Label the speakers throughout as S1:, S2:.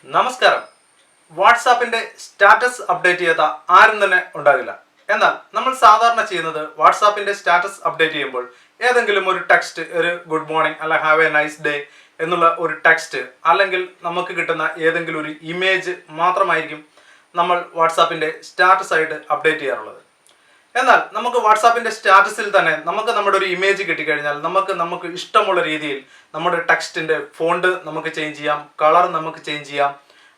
S1: നമസ്കാരം. വാട്സാപ്പിന്റെ status update ചെയ്യാത്ത ആരും തന്നെ ഉണ്ടാകില്ല. എന്നാൽ നമ്മൾ സാധാരണ ചെയ്യുന്നത് വാട്സാപ്പിന്റെ സ്റ്റാറ്റസ് അപ്ഡേറ്റ് ചെയ്യുമ്പോൾ ഏതെങ്കിലും ഒരു ടെക്സ്റ്റ്, ഒരു ഗുഡ് മോർണിംഗ് അല്ല ഹാവ് എ നൈസ് ഡേ എന്നുള്ള ഒരു ടെക്സ്റ്റ്, അല്ലെങ്കിൽ നമുക്ക് കിട്ടുന്ന ഏതെങ്കിലും ഒരു ഇമേജ് മാത്രമായിരിക്കും നമ്മൾ വാട്സാപ്പിന്റെ സ്റ്റാറ്റസ് ആയിട്ട് അപ്ഡേറ്റ് ചെയ്യാറുള്ളത്. എന്നാൽ നമുക്ക് വാട്സാപ്പിന്റെ സ്റ്റാറ്റസിൽ തന്നെ നമുക്ക് നമ്മുടെ ഒരു ഇമേജ് കിട്ടിക്കഴിഞ്ഞാൽ നമുക്ക് ഇഷ്ടമുള്ള രീതിയിൽ നമ്മുടെ ടെക്സ്റ്റിന്റെ ഫോണ്ട് നമുക്ക് ചേഞ്ച് ചെയ്യാം, കളർ നമുക്ക് ചേഞ്ച് ചെയ്യാം,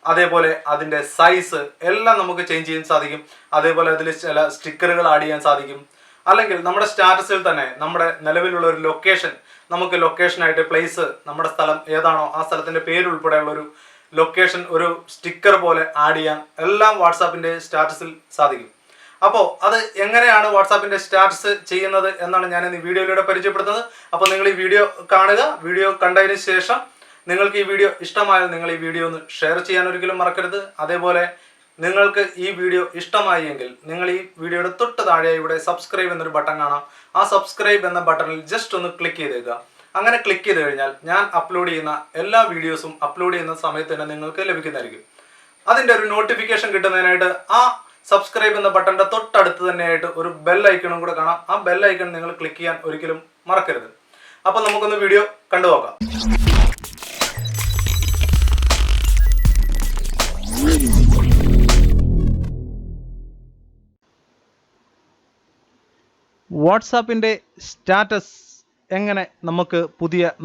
S1: അതേപോലെ അതിൻ്റെ സൈസ് എല്ലാം നമുക്ക് ചേഞ്ച് ചെയ്യാൻ സാധിക്കും. അതേപോലെ അതിൽ ചില സ്റ്റിക്കറുകൾ ആഡ് ചെയ്യാൻ സാധിക്കും. അല്ലെങ്കിൽ നമ്മുടെ സ്റ്റാറ്റസിൽ തന്നെ നമ്മുടെ നിലവിലുള്ള ഒരു ലൊക്കേഷൻ, നമുക്ക് ലൊക്കേഷനായിട്ട് പ്ലേസ്, നമ്മുടെ സ്ഥലം ഏതാണോ ആ സ്ഥലത്തിൻ്റെ പേരുൾപ്പെടെയുള്ള ഒരു ലൊക്കേഷൻ ഒരു സ്റ്റിക്കർ പോലെ ആഡ് ചെയ്യാൻ എല്ലാം വാട്സാപ്പിൻ്റെ സ്റ്റാറ്റസിൽ സാധിക്കും. അപ്പോൾ അത് എങ്ങനെയാണ് വാട്സാപ്പിൻ്റെ സ്റ്റാറ്റസ് ചെയ്യുന്നത് എന്നാണ് ഞാൻ ഈ വീഡിയോയിലൂടെ പരിചയപ്പെടുത്തുന്നത്. അപ്പോൾ നിങ്ങൾ ഈ വീഡിയോ കാണുക. വീഡിയോ കണ്ടതിന് ശേഷം നിങ്ങൾക്ക് ഈ വീഡിയോ ഇഷ്ടമായാൽ നിങ്ങൾ ഈ വീഡിയോ ഒന്ന് ഷെയർ ചെയ്യാൻ ഒരിക്കലും മറക്കരുത്. അതേപോലെ നിങ്ങൾക്ക് ഈ വീഡിയോ ഇഷ്ടമായി എങ്കിൽ നിങ്ങൾ ഈ വീഡിയോയുടെ തൊട്ട് താഴെ ഇവിടെ സബ്സ്ക്രൈബ് എന്നൊരു ബട്ടൺ കാണാം. ആ സബ്സ്ക്രൈബ് എന്ന ബട്ടണിൽ ജസ്റ്റ് ഒന്ന് ക്ലിക്ക് ചെയ്തേക്കുക. അങ്ങനെ ക്ലിക്ക് ചെയ്ത് കഴിഞ്ഞാൽ ഞാൻ അപ്ലോഡ് ചെയ്യുന്ന എല്ലാ വീഡിയോസും അപ്ലോഡ് ചെയ്യുന്ന സമയത്ത് തന്നെ നിങ്ങൾക്ക് ലഭിക്കുന്നതായിരിക്കും. അതിൻ്റെ ഒരു നോട്ടിഫിക്കേഷൻ കിട്ടുന്നതിനായിട്ട് ആ സബ്സ്ക്രൈബ് എന്ന ബട്ടന്റെ തൊട്ടടുത്ത് തന്നെയായിട്ട് ഒരു ബെൽ ഐക്കണും കൂടെ കാണാം. ആ ബെൽ ഐക്കൺ നിങ്ങൾ ക്ലിക്ക് ചെയ്യാൻ ഒരിക്കലും മറക്കരുത്. അപ്പം നമുക്കൊന്ന് വീഡിയോ കണ്ടു നോക്കാം. വാട്സാപ്പിൻ്റെ സ്റ്റാറ്റസ് എങ്ങനെ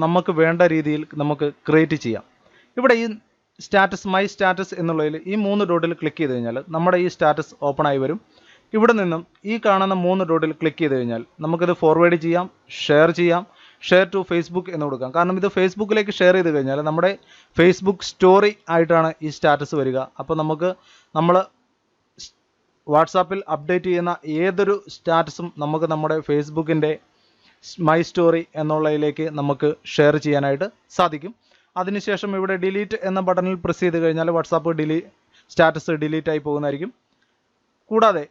S1: നമുക്ക് വേണ്ട രീതിയിൽ നമുക്ക് ക്രിയേറ്റ് ചെയ്യാം. ഇവിടെ ഈ സ്റ്റാറ്റസ്, മൈ സ്റ്റാറ്റസ് എന്നുള്ളതിൽ ഈ 3 ഡോട്ടിൽ ക്ലിക്ക് ചെയ്ത് കഴിഞ്ഞാൽ നമ്മുടെ ഈ സ്റ്റാറ്റസ് ഓപ്പൺ ആയി വരും. ഇവിടെ നിന്നും ഈ കാണുന്ന 3 ഡോട്ടിൽ ക്ലിക്ക് ചെയ്ത് കഴിഞ്ഞാൽ നമുക്കിത് ഫോർവേഡ് ചെയ്യാം, ഷെയർ ടു ഫേസ്ബുക്ക് എന്ന് കൊടുക്കാം. കാരണം ഇത് ഫേസ്ബുക്കിലേക്ക് ഷെയർ ചെയ്ത് കഴിഞ്ഞാൽ നമ്മുടെ ഫേസ്ബുക്ക് സ്റ്റോറി ആയിട്ടാണ് ഈ സ്റ്റാറ്റസ് വരിക. അപ്പോൾ നമ്മൾ വാട്സാപ്പിൽ അപ്ഡേറ്റ് ചെയ്യുന്ന ഏതൊരു സ്റ്റാറ്റസും നമുക്ക് നമ്മുടെ ഫേസ്ബുക്കിൻ്റെ മൈ സ്റ്റോറി എന്നുള്ളതിലേക്ക് നമുക്ക് ഷെയർ ചെയ്യാനായിട്ട് സാധിക്കും. അതിനുശേഷം ഇവിടെ ഡിലീറ്റ് എന്ന ബട്ടണിൽ പ്രസ് ചെയ്ത് കഴിഞ്ഞാൽ വാട്സാപ്പ് സ്റ്റാറ്റസ് ഡിലീറ്റ് ആയി പോകുന്നതായിരിക്കും. കൂടാതെ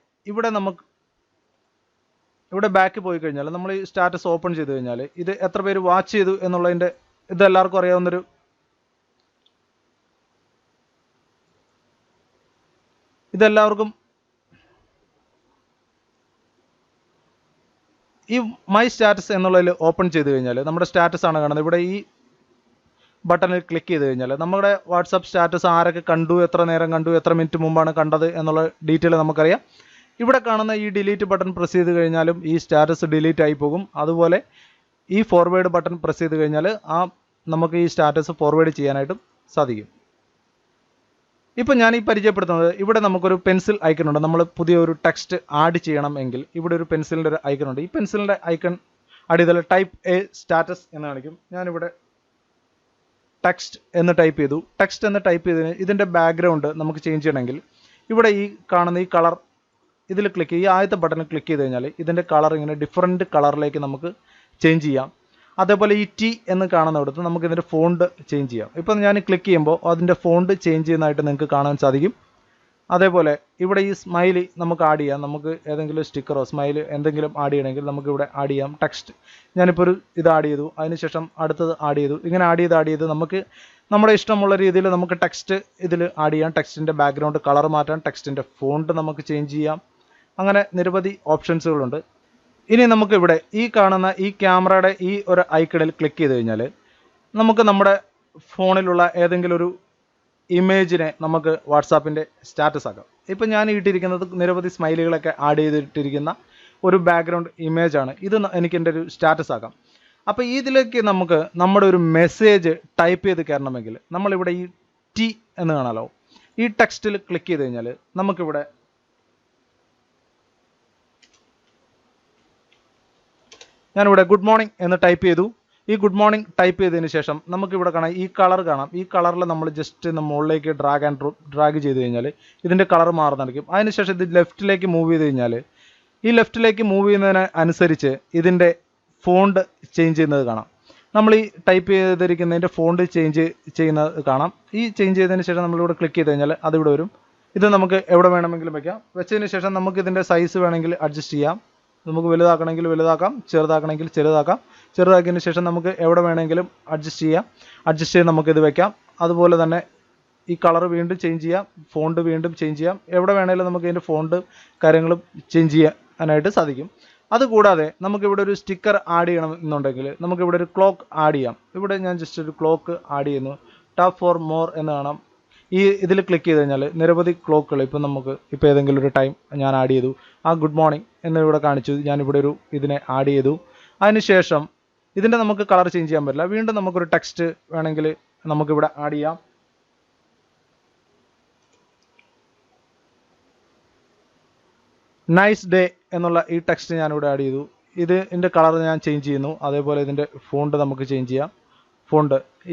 S1: ഇവിടെ ബാക്ക് പോയി കഴിഞ്ഞാൽ നമ്മൾ ഈ സ്റ്റാറ്റസ് ഓപ്പൺ ചെയ്ത് കഴിഞ്ഞാൽ ഇത് എത്ര പേര് വാച്ച് ചെയ്തു എന്നുള്ളതിൻ്റെ ഇതെല്ലാവർക്കും അറിയാവുന്നൊരു ഈ മൈ സ്റ്റാറ്റസ് എന്നുള്ളതിൽ ഓപ്പൺ ചെയ്ത് കഴിഞ്ഞാൽ നമ്മുടെ സ്റ്റാറ്റസ് ആണ് കാണുന്നത്. ഇവിടെ ഈ ബട്ടണിൽ ക്ലിക്ക് ചെയ്ത് കഴിഞ്ഞാൽ നമ്മുടെ വാട്സാപ്പ് സ്റ്റാറ്റസ് ആരൊക്കെ കണ്ടു, എത്ര നേരം കണ്ടു, എത്ര മിനിറ്റ് മുമ്പാണ് കണ്ടത് എന്നുള്ള ഡീറ്റെയിൽ നമുക്കറിയാം. ഇവിടെ കാണുന്ന ഈ ഡിലീറ്റ് ബട്ടൺ പ്രസ് ചെയ്ത് കഴിഞ്ഞാലും ഈ സ്റ്റാറ്റസ് ഡിലീറ്റ് ആയി പോകും. അതുപോലെ ഈ ഫോർവേഡ് ബട്ടൺ പ്രസ് ചെയ്ത് കഴിഞ്ഞാൽ നമുക്ക് ഈ സ്റ്റാറ്റസ് ഫോർവേഡ് ചെയ്യാനായിട്ടും സാധിക്കും. ഇപ്പം ഞാൻ ഈ പരിചയപ്പെടുത്തുന്നത്, ഇവിടെ നമുക്കൊരു പെൻസിൽ ഐക്കൺ ഉണ്ട്. നമ്മൾ പുതിയ ഒരു ടെക്സ്റ്റ് ആഡ് ചെയ്യണം എങ്കിൽ ഇവിടെ ഒരു പെൻസിലിൻ്റെ ഒരു ഐക്കൺ ഉണ്ട്. ഈ പെൻസിലിൻ്റെ ഐക്കൺ അടിയിൽ ടൈപ്പ് എ സ്റ്റാറ്റസ് എന്ന് കാണിക്കും. ഞാനിവിടെ ടെക്സ്റ്റ് എന്ന് ടൈപ്പ് ചെയ്തു. ടെക്സ്റ്റ് എന്ന് ടൈപ്പ് ചെയ്തതിന് ഇതിൻ്റെ ബാക്ക്ഗ്രൗണ്ട് നമുക്ക് ചേഞ്ച് ചെയ്യണമെങ്കിൽ ഇവിടെ ഈ കാണുന്ന ഈ കളർ ഇതിൽ ക്ലിക്ക് ഈ ആദ്യത്തെ ബട്ടണിൽ ക്ലിക്ക് ചെയ്ത് കഴിഞ്ഞാൽ ഇതിൻ്റെ കളർ ഇങ്ങനെ ഡിഫറെൻറ്റ് കളറിലേക്ക് നമുക്ക് ചേഞ്ച് ചെയ്യാം. അതേപോലെ ഈ ടി എന്ന് കാണുന്നിടത്ത് നമുക്ക് ഇതിൻ്റെ ഫോണ്ട് ചേഞ്ച് ചെയ്യാം. ഇപ്പം ഞാൻ ക്ലിക്ക് ചെയ്യുമ്പോൾ അതിൻ്റെ ഫോണ്ട് ചേഞ്ച് ചെയ്യുന്നതായിട്ട് നിങ്ങൾക്ക് കാണാൻ സാധിക്കും. അതേപോലെ ഇവിടെ ഈ സ്മൈലി നമുക്ക് ആഡ് ചെയ്യാം. നമുക്ക് ഏതെങ്കിലും സ്റ്റിക്കറോ സ്മൈൽ എന്തെങ്കിലും ആഡ് ചെയ്യണമെങ്കിൽ നമുക്ക് ഇവിടെ ആഡ് ചെയ്യാം. ടെക്സ്റ്റ് ഞാനിപ്പോൾ ഇത് ആഡ് ചെയ്തു, അതിനുശേഷം അടുത്തത് ആഡ് ചെയ്തു. ഇങ്ങനെ ആഡ് ചെയ്ത് നമുക്ക് നമ്മുടെ ഇഷ്ടമുള്ള രീതിയിൽ നമുക്ക് ടെക്സ്റ്റ് ഇതിൽ ആഡ് ചെയ്യാം. ടെക്സ്റ്റിൻ്റെ ബാക്ക്ഗ്രൗണ്ട് കളർ മാറ്റാം, ടെക്സ്റ്റിൻ്റെ ഫോണ്ട് നമുക്ക് ചേഞ്ച് ചെയ്യാം. അങ്ങനെ നിരവധി ഓപ്ഷൻസുകളുണ്ട്. ഇനി നമുക്ക് ഇവിടെ ഈ കാണുന്ന ഈ ക്യാമറയുടെ ഈ ഒരു ഐക്കണിൽ ക്ലിക്ക് ചെയ്ത് കഴിഞ്ഞാൽ നമുക്ക് നമ്മുടെ ഫോണിലുള്ള ഏതെങ്കിലും ഒരു ഇമേജിനെ നമുക്ക് വാട്സാപ്പിൻ്റെ സ്റ്റാറ്റസ് ആക്കാം. ഇപ്പം ഞാൻ ഇട്ടിരിക്കുന്നത് നിരവധി സ്മൈലുകളൊക്കെ ആഡ് ചെയ്തിട്ടിരിക്കുന്ന ഒരു ബാക്ക്ഗ്രൗണ്ട് ഇമേജാണ്. ഇത് എനിക്ക് എൻ്റെ ഒരു സ്റ്റാറ്റസ് ആക്കാം. അപ്പോൾ ഇതിലേക്ക് നമുക്ക് നമ്മുടെ ഒരു മെസ്സേജ് ടൈപ്പ് ചെയ്ത് കയറണമെങ്കിൽ നമ്മളിവിടെ ഈ ടി എന്ന് കാണാമല്ലോ, ഈ ടെക്സ്റ്റിൽ ക്ലിക്ക് ചെയ്ത് കഴിഞ്ഞാൽ നമുക്കിവിടെ ഞാനിവിടെ ഗുഡ് മോർണിംഗ് എന്ന് ടൈപ്പ് ചെയ്തു. ഈ ഗുഡ് മോർണിംഗ് ടൈപ്പ് ചെയ്തതിന് ശേഷം നമുക്കിവിടെ കാണാം ഈ കളർ കാണാം. ഈ കളറിൽ നമ്മൾ ജസ്റ്റ് മുകളിലേക്ക് ഡ്രാഗ് ചെയ്ത് കഴിഞ്ഞാൽ ഇതിൻ്റെ കളർ മാറുന്നതായിരിക്കും. അതിനുശേഷം ഇത് ലെഫ്റ്റിലേക്ക് മൂവ് ചെയ്ത് കഴിഞ്ഞാൽ ഈ ലെഫ്റ്റിലേക്ക് മൂവ് ചെയ്യുന്നതിന് അനുസരിച്ച് ഇതിൻ്റെ ഫോണ്ട് ചേഞ്ച് ചെയ്യുന്നത് കാണാം. നമ്മൾ ഈ ടൈപ്പ് ചെയ്തിരിക്കുന്നതിൻ്റെ ഫോണ്ട് ചേഞ്ച് ചെയ്യുന്നത് കാണാം. ഈ ചേഞ്ച് ചെയ്തതിന് ശേഷം നമ്മളിവിടെ ക്ലിക്ക് ചെയ്ത് കഴിഞ്ഞാൽ അതിവിടെ വരും. ഇത് നമുക്ക് എവിടെ വേണമെങ്കിലും വയ്ക്കാം. വെച്ചതിന് ശേഷം നമുക്ക് ഇതിൻ്റെ സൈസ് വേണമെങ്കിൽ അഡ്ജസ്റ്റ് ചെയ്യാം. നമുക്ക് വലുതാക്കണമെങ്കിൽ വലുതാക്കാം, ചെറുതാക്കണമെങ്കിൽ ചെറുതാക്കാം. ചെറുതാക്കിയതിന് ശേഷം നമുക്ക് എവിടെ വേണമെങ്കിലും അഡ്ജസ്റ്റ് ചെയ്ത് നമുക്കിത് വയ്ക്കാം. അതുപോലെ തന്നെ ഈ കളർ വീണ്ടും ചേഞ്ച് ചെയ്യാം, ഫോണ്ട് വീണ്ടും ചേഞ്ച് ചെയ്യാം, എവിടെ വേണമെങ്കിലും നമുക്ക് ഇതിൻ്റെ ഫോണ്ട് കാര്യങ്ങളും ചേഞ്ച് ചെയ്യാനായിട്ട് സാധിക്കും. അതുകൂടാതെ നമുക്കിവിടെ ഒരു സ്റ്റിക്കർ ആഡ് ചെയ്യണം എന്നുണ്ടെങ്കിൽ നമുക്കിവിടെ ഒരു ക്ലോക്ക് ആഡ് ചെയ്യാം. ഇവിടെ ഞാൻ ജസ്റ്റ് ഒരു ക്ലോക്ക് ആഡ് ചെയ്യുന്നു. ടാപ്പ് ഫോർ മോർ എന്ന് കാണാം. ഇതിൽ ക്ലിക്ക് ചെയ്ത് കഴിഞ്ഞാൽ നിരവധി ക്ലോക്കുകൾ ഇപ്പോൾ ഏതെങ്കിലും ഒരു ടൈം ഞാൻ ആഡ് ചെയ്തു. ഗുഡ് മോർണിംഗ് എന്നിവിടെ കാണിച്ചു, ഞാനിവിടെ ഒരു ഇതിനെ ആഡ് ചെയ്തു. അതിനുശേഷം ഇതിൻ്റെ നമുക്ക് കളർ ചേഞ്ച് ചെയ്യാൻ പറ്റില്ല. വീണ്ടും നമുക്കൊരു ടെക്സ്റ്റ് വേണമെങ്കിൽ നമുക്കിവിടെ ആഡ് ചെയ്യാം. നൈസ് ഡേ എന്നുള്ള ഈ ടെക്സ്റ്റ് ഞാനിവിടെ ആഡ് ചെയ്തു. ഇതിൻ്റെ കളർ ഞാൻ ചേഞ്ച് ചെയ്യുന്നു. അതേപോലെ ഇതിൻ്റെ ഫോണ്ട് നമുക്ക് ചേഞ്ച് ചെയ്യാം.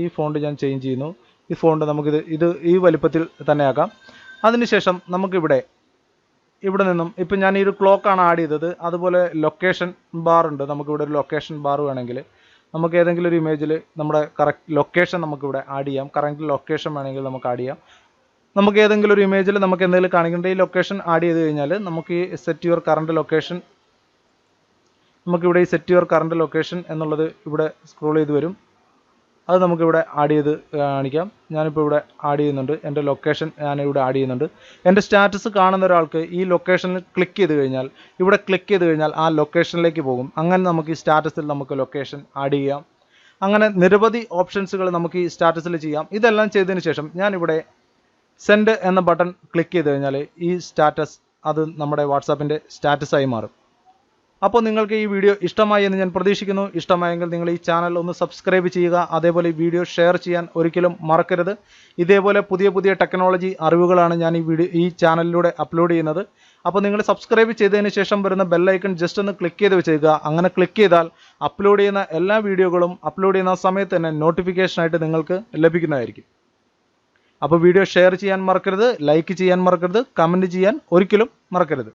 S1: ഈ ഫോണ്ട് ഞാൻ ചേഞ്ച് ചെയ്യുന്നു. ഈ ഫോണ്ട് നമുക്കിത് ഈ വലിപ്പത്തിൽ തന്നെ ആക്കാം. അതിനുശേഷം നമുക്കിവിടെ നിന്നും ഇപ്പം ഞാൻ ഈ ഒരു ക്ലോക്കാണ് ആഡ് ചെയ്തത്. അതുപോലെ ലൊക്കേഷൻ ബാർ ഉണ്ട്. നമുക്കിവിടെ ഒരു ലൊക്കേഷൻ ബാർ വേണമെങ്കിൽ നമുക്ക് ഏതെങ്കിലും ഒരു ഇമേജിൽ നമ്മുടെ കറക്റ്റ് ലൊക്കേഷൻ നമുക്കിവിടെ ആഡ് ചെയ്യാം. കറക്റ്റ് ലൊക്കേഷൻ വേണമെങ്കിൽ നമുക്ക് ആഡ് ചെയ്യാം. നമുക്ക് ഏതെങ്കിലും ഒരു ഇമേജിൽ നമുക്ക് എന്തെങ്കിലും കാണിക്കേണ്ട ഈ ലൊക്കേഷൻ ആഡ് ചെയ്ത് കഴിഞ്ഞാൽ നമുക്ക് ഈ സെറ്റ് യുവർ കറണ്ട് ലൊക്കേഷൻ, നമുക്കിവിടെ ഈ സെറ്റ് യുവർ കറണ്ട് ലൊക്കേഷൻ എന്നുള്ളത് ഇവിടെ സ്ക്രോൾ ചെയ്ത് വരും. അത് നമുക്കിവിടെ ആഡ് ചെയ്ത് കാണിക്കാം. ഞാനിപ്പോൾ ഇവിടെ ആഡ് ചെയ്യുന്നുണ്ട്. എൻ്റെ ലൊക്കേഷൻ ഞാനിവിടെ ആഡ് ചെയ്യുന്നുണ്ട്. എൻ്റെ സ്റ്റാറ്റസ് കാണുന്ന ഒരാൾക്ക് ഈ ലൊക്കേഷനിൽ ക്ലിക്ക് ചെയ്ത് കഴിഞ്ഞാൽ ആ ലൊക്കേഷനിലേക്ക് പോകും. അങ്ങനെ നമുക്ക് ഈ സ്റ്റാറ്റസിൽ നമുക്ക് ലൊക്കേഷൻ ആഡ് ചെയ്യാം. അങ്ങനെ നിരവധി ഓപ്ഷൻസുകൾ നമുക്ക് ഈ സ്റ്റാറ്റസിൽ ചെയ്യാം. ഇതെല്ലാം ചെയ്തതിന് ശേഷം ഞാനിവിടെ സെൻഡ് എന്ന ബട്ടൺ ക്ലിക്ക് ചെയ്ത് കഴിഞ്ഞാൽ ഈ സ്റ്റാറ്റസ് അത് നമ്മുടെ വാട്സാപ്പിൻ്റെ സ്റ്റാറ്റസായി മാറും. അപ്പോൾ നിങ്ങൾക്ക് ഈ വീഡിയോ ഇഷ്ടമായി എന്ന് ഞാൻ പ്രതീക്ഷിക്കുന്നു. ഇഷ്ടമായെങ്കിൽ നിങ്ങൾ ഈ ചാനൽ ഒന്ന് സബ്സ്ക്രൈബ് ചെയ്യുക. അതേപോലെ ഈ വീഡിയോ ഷെയർ ചെയ്യാൻ ഒരിക്കലും മറക്കരുത്. ഇതേപോലെ പുതിയ ടെക്നോളജി അറിവുകളാണ് ഞാൻ ഈ ചാനലിലൂടെ അപ്ലോഡ് ചെയ്യുന്നത്. അപ്പോൾ നിങ്ങൾ സബ്സ്ക്രൈബ് ചെയ്തതിന് ശേഷം വരുന്ന ബെല്ലൈക്കൺ ജസ്റ്റ് ഒന്ന് ക്ലിക്ക് ചെയ്ത് വെച്ചേക്കുക. അങ്ങനെ ക്ലിക്ക് ചെയ്താൽ അപ്ലോഡ് ചെയ്യുന്ന എല്ലാ വീഡിയോകളും അപ്ലോഡ് ചെയ്യുന്ന സമയത്ത് തന്നെ നോട്ടിഫിക്കേഷനായിട്ട് നിങ്ങൾക്ക് ലഭിക്കുന്നതായിരിക്കും. അപ്പോൾ വീഡിയോ ഷെയർ ചെയ്യാൻ മറക്കരുത്, ലൈക്ക് ചെയ്യാൻ മറക്കരുത്, കമൻറ്റ് ചെയ്യാൻ ഒരിക്കലും മറക്കരുത്.